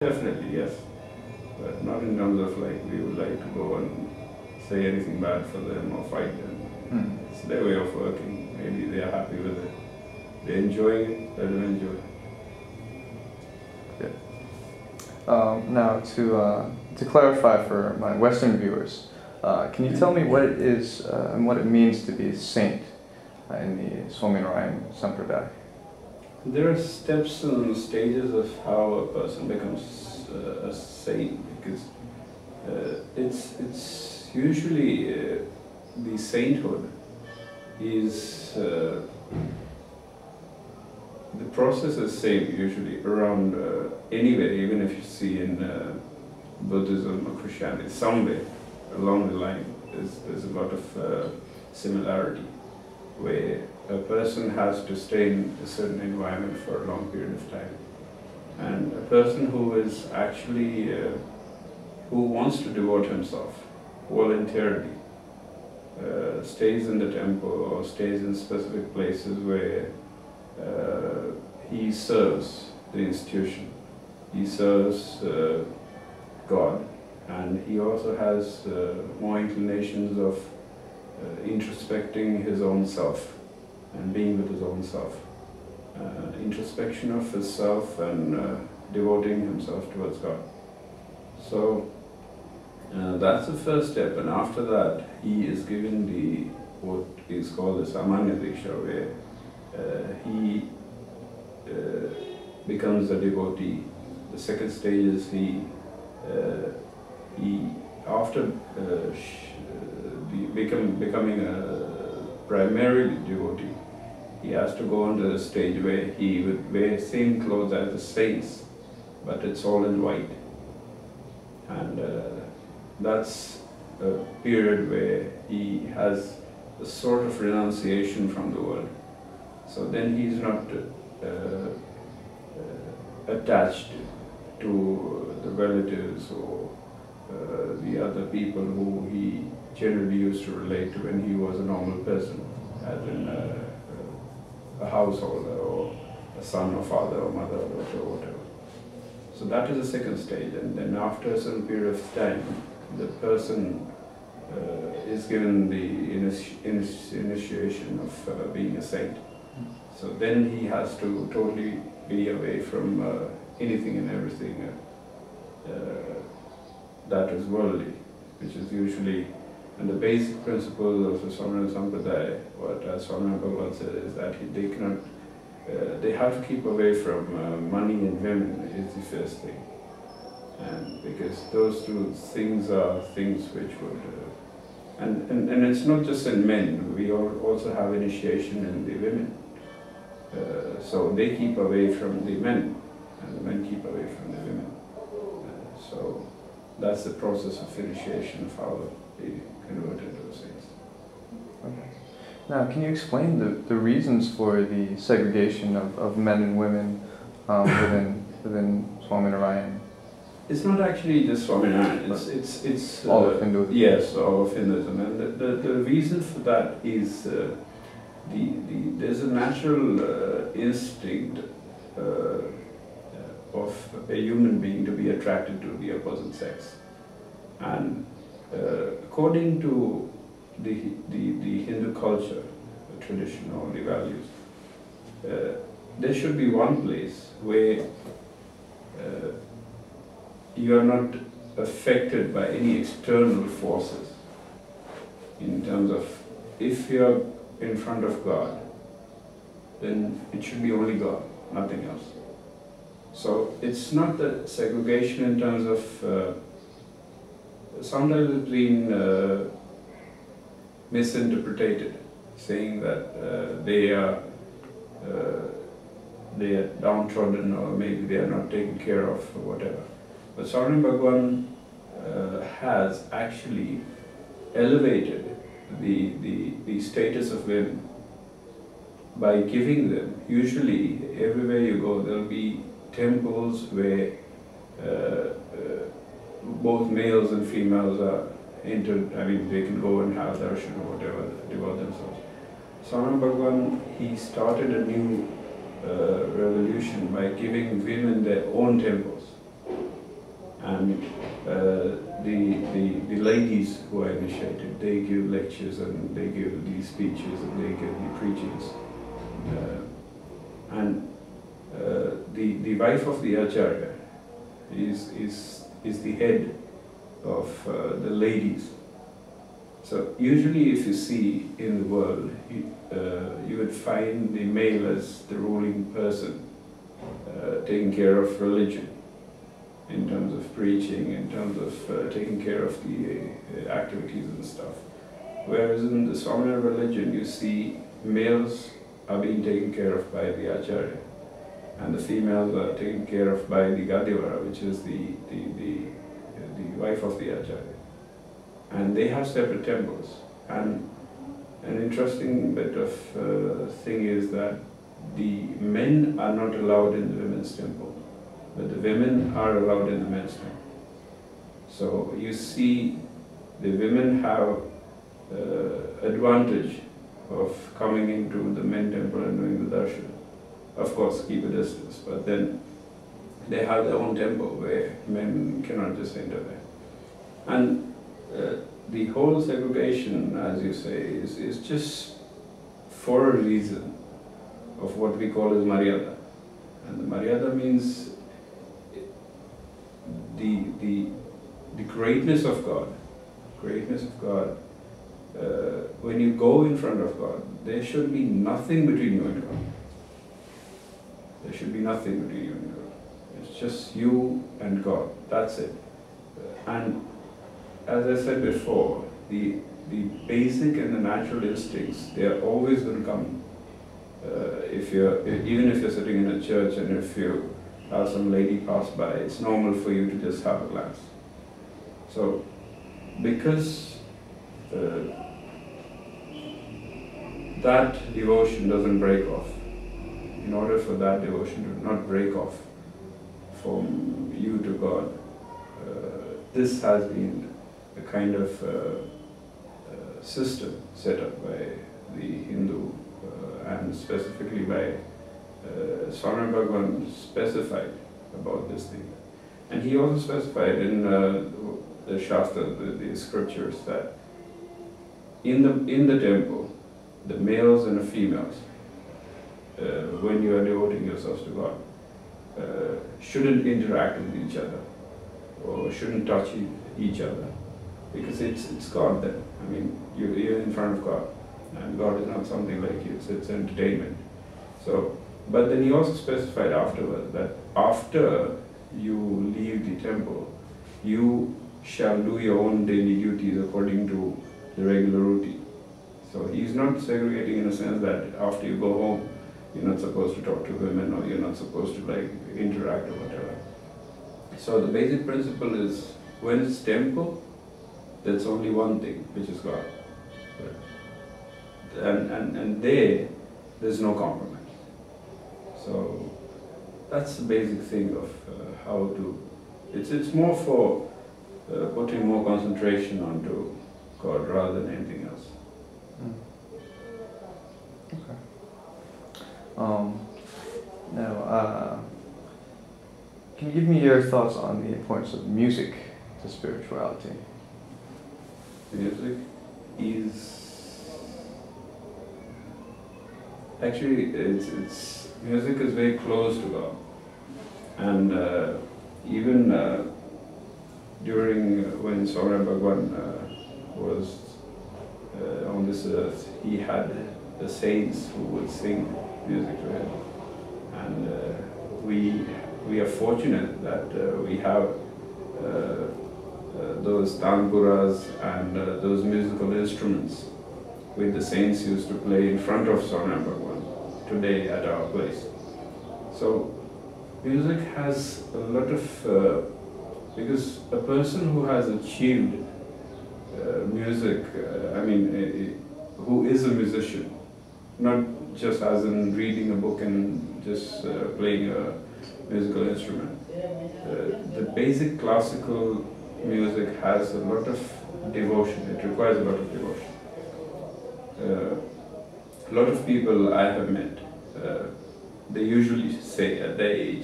Definitely, yes. But not in terms of like we would like to go and say anything bad for them or fight them. It's their way of working. Maybe they are happy with it. They're enjoying it, let them enjoy it. Now, to clarify for my Western viewers, can you tell me what it is and what it means to be a saint in the Swaminarayan Sampradaya? There are steps and stages of how a person becomes a saint, because it's usually the sainthood is the process is same usually around anywhere, even if you see in Buddhism or Christianity, somewhere along the line there's a lot of similarity, where a person has to stay in a certain environment for a long period of time. And a person who is actually, who wants to devote himself voluntarily, stays in the temple or stays in specific places where he serves the institution, he serves God, and he also has more inclinations of introspecting his own self and being with his own self. Introspection of his self and devoting himself towards God. So that's the first step, and after that he is given the what is called the Samanya Diksha, where he becomes a devotee. The second stage is he after becoming a primarily devotee, he has to go on to the stage where he would wear same clothes as the saints, but it's all in white. And that's a period where he has a sort of renunciation from the world. So then he's not attached to the relatives or the other people who he generally used to relate to when he was a normal person, as in a householder or a son or father or mother or daughter or whatever. So that is the second stage, and then after a certain period of time, the person is given the initiation of being a saint. So then he has to totally be away from anything and everything that is worldly, which is usually, and the basic principle of the Swaminarayan Sampradaya, what Swaminarayan Bhagavan said, is that they cannot, they have to keep away from money and women is the first thing. And because those two things are things which would, and it's not just in men, we also have initiation in the women. So they keep away from the men, and the men keep away from the women. So that's the process of initiation of how they convert into saints. Okay. Now, can you explain the reasons for the segregation of men and women within Swaminarayan? It's not actually just Swaminarayan, it's all of Hinduism. Yes, all of Hinduism. And the reason for that is there's a natural instinct of a human being to be attracted to the opposite sex. And according to the Hindu culture, the tradition or the values, there should be one place where you are not affected by any external forces, in terms of, if you are in front of God, then it should be only God, nothing else. So it's not the segregation in terms of, sometimes it's been misinterpreted, saying that they are downtrodden, or maybe they are not taken care of, or whatever. But Swaminarayan Bhagavan has actually elevated the status of women by giving them, usually everywhere you go, there will be temples where both males and females are entered. I mean, they can go and have darshan or whatever, devote themselves. Swaminarayan Bhagavan, he started a new revolution by giving women their own temples. And the ladies who are initiated, they give lectures and they give these speeches and they give the preachings. The wife of the Acharya is the head of the ladies. So usually if you see in the world, you would find the male as the ruling person, taking care of religion, in terms of preaching, in terms of taking care of the activities and stuff. Whereas in the Swaminarayan religion, you see males are being taken care of by the Acharya, and the females are taken care of by the Gadivara, which is the wife of the Acharya. And they have separate temples. And an interesting bit of thing is that the men are not allowed in the women's temple, but the women are allowed in the men's temple. So you see the women have advantage of coming into the men temple and doing the darshan. Of course, keep a distance, but then they have their own temple where men cannot just enter there. And the whole segregation, as you say, is just for a reason of what we call as Maryada. And the Maryada means the greatness of God. Greatness of God. When you go in front of God, there should be nothing between you and God. There should be nothing between you and God. It's just you and God. That's it. And as I said before, the basic and the natural instincts, they are always going to come. Even if you're sitting in a church and if you have some lady pass by, it's normal for you to just have a glance. So, because that devotion doesn't break off, in order for that devotion to not break off from you to God, this has been a kind of system set up by the Hindu and specifically by Swaminarayan Bhagavan specified about this thing. And he also specified in the Shastra, the scriptures, that in the temple, the males and the females, when you are devoting yourselves to God, shouldn't interact with each other or shouldn't touch each other, because it's God then. I mean, you're in front of God, and God is not something like you, it's entertainment. So, but then he also specified afterwards that after you leave the temple, you shall do your own daily duties according to the regular routine. So he's not segregating in a sense that after you go home, you're not supposed to talk to women or you're not supposed to like interact or whatever. So the basic principle is, when it's temple, there's only one thing, which is God. And there's no compromise. So that's the basic thing of how to, it's more for putting more concentration onto God rather than anything else. Okay. Now, can you give me your thoughts on the importance of music to spirituality? Music is actually music is very close to God, and even during when Swaminarayan Bhagavan was on this earth, he had the saints who would sing music to him, and we are fortunate that we have those tanpuras and those musical instruments which the saints used to play in front of Swaminarayan Bhagavan today at our place. So music has a lot of, because a person who has achieved music, who is a musician, not just as in reading a book and just playing a musical instrument. The basic classical music has a lot of devotion, it requires a lot of devotion. A lot of people I have met, they usually say at their age,